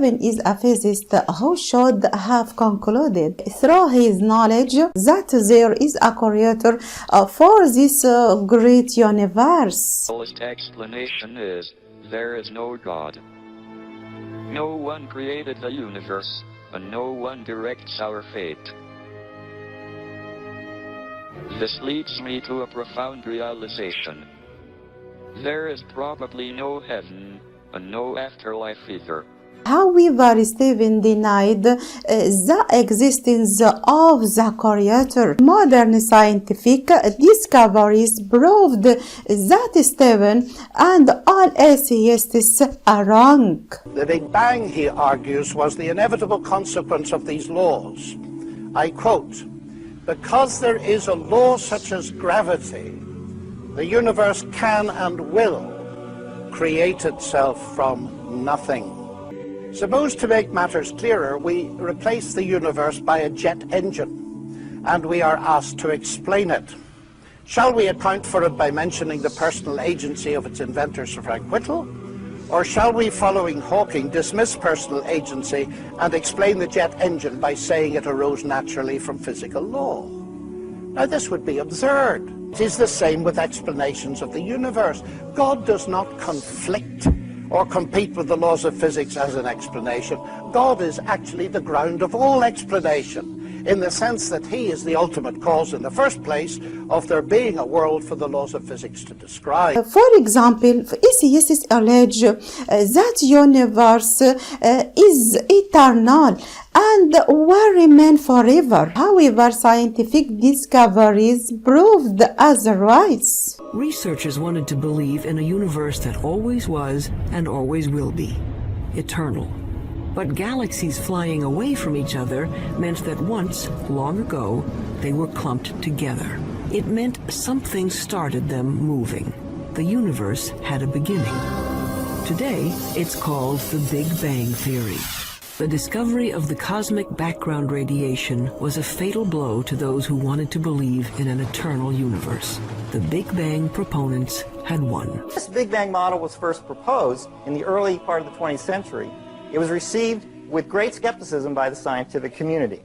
Stephen is a physicist who should have concluded through his knowledge that there is a creator for this great universe. The fullest explanation is, there is no God. No one created the universe, and no one directs our fate. This leads me to a profound realization. There is probably no heaven, and no afterlife either. However, Stephen denied the existence of the creator. Modern scientific discoveries proved that Stephen and all atheists are wrong. The Big Bang, he argues, was the inevitable consequence of these laws. I quote, "Because there is a law such as gravity, the universe can and will create itself from nothing." Suppose, to make matters clearer, we replace the universe by a jet engine, and we are asked to explain it. Shall we account for it by mentioning the personal agency of its inventor, Sir Frank Whittle? Or shall we, following Hawking, dismiss personal agency and explain the jet engine by saying it arose naturally from physical law? Now, this would be absurd. It is the same with explanations of the universe. God does not conflict or compete with the laws of physics as an explanation. God is actually the ground of all explanation, in the sense that he is the ultimate cause in the first place of there being a world for the laws of physics to describe. For example, atheists allege that universe is eternal and will remain forever. However, scientific discoveries proved otherwise. Researchers wanted to believe in a universe that always was and always will be, eternal. But galaxies flying away from each other meant that once, long ago, they were clumped together. It meant something started them moving. The universe had a beginning. Today, it's called the Big Bang Theory. The discovery of the cosmic background radiation was a fatal blow to those who wanted to believe in an eternal universe. The Big Bang proponents had won. This Big Bang model was first proposed in the early part of the 20th century. It was received with great skepticism by the scientific community,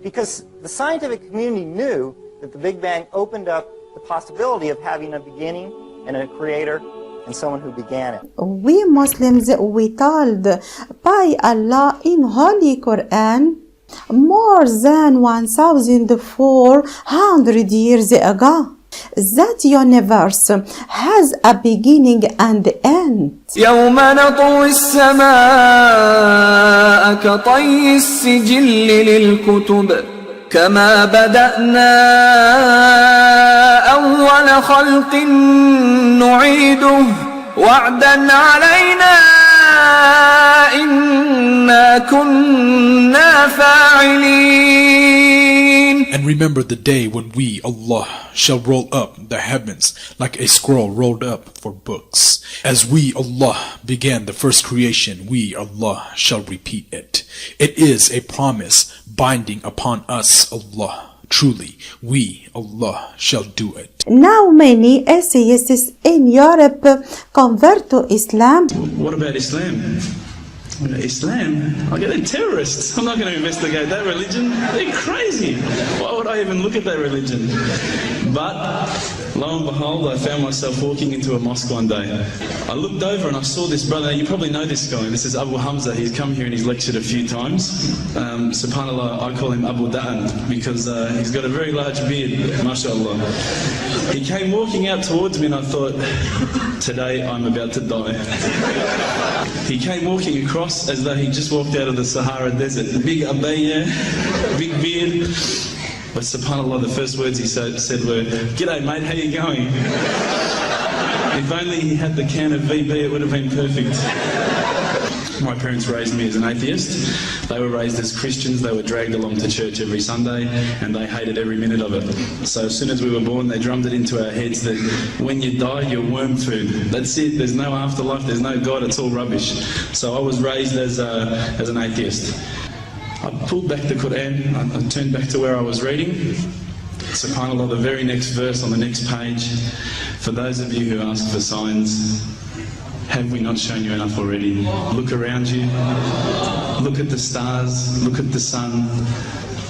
because the scientific community knew that the Big Bang opened up the possibility of having a beginning and a creator and someone who began it. We Muslims were told by Allah in Holy Quran more than 1,400 years ago that universe has a beginning and end. يوم نطوي السماء كطي السجل للكتب كما بدأنا أول خلق نعيده وعدا علينا إنا كنا فاعلين. And remember the day when we, Allah, shall roll up the heavens like a scroll rolled up for books. As we, Allah, began the first creation, we, Allah, shall repeat it. It is a promise binding upon us, Allah. Truly, we, Allah, shall do it. Now many atheists in Europe convert to Islam. What about Islam? Islam? Okay, they're terrorists. I'm not going to investigate that religion. They're crazy. Why would I even look at that religion? But lo and behold, I found myself walking into a mosque one day. I looked over and I saw this brother. You probably know this guy. This is Abu Hamza. He's come here and he's lectured a few times. SubhanAllah, I call him Abu Da'an because he's got a very large beard, mashallah. He came walking out towards me and I thought, today I'm about to die. He came walking across as though he just walked out of the Sahara Desert. Big abaya, big beard. But subhanAllah, the first words he said were, "G'day mate, how you going?" If only he had the can of VB, it would have been perfect. My parents raised me as an atheist. They were raised as Christians. They were dragged along to church every Sunday and they hated every minute of it. So as soon as we were born, they drummed it into our heads that when you die, you're worm food. That's it. There's no afterlife. There's no God. It's all rubbish. So I was raised as an atheist. I pulled back the Quran. I turned back to where I was reading. SubhanAllah, the very next verse on the next page. For those of you who ask for signs, Have we not shown you enough already? Look around you. Look at the stars. Look at the sun.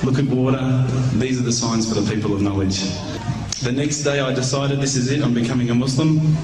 Look at water. These are the signs for the people of knowledge. The next day I decided this is it, I'm becoming a Muslim.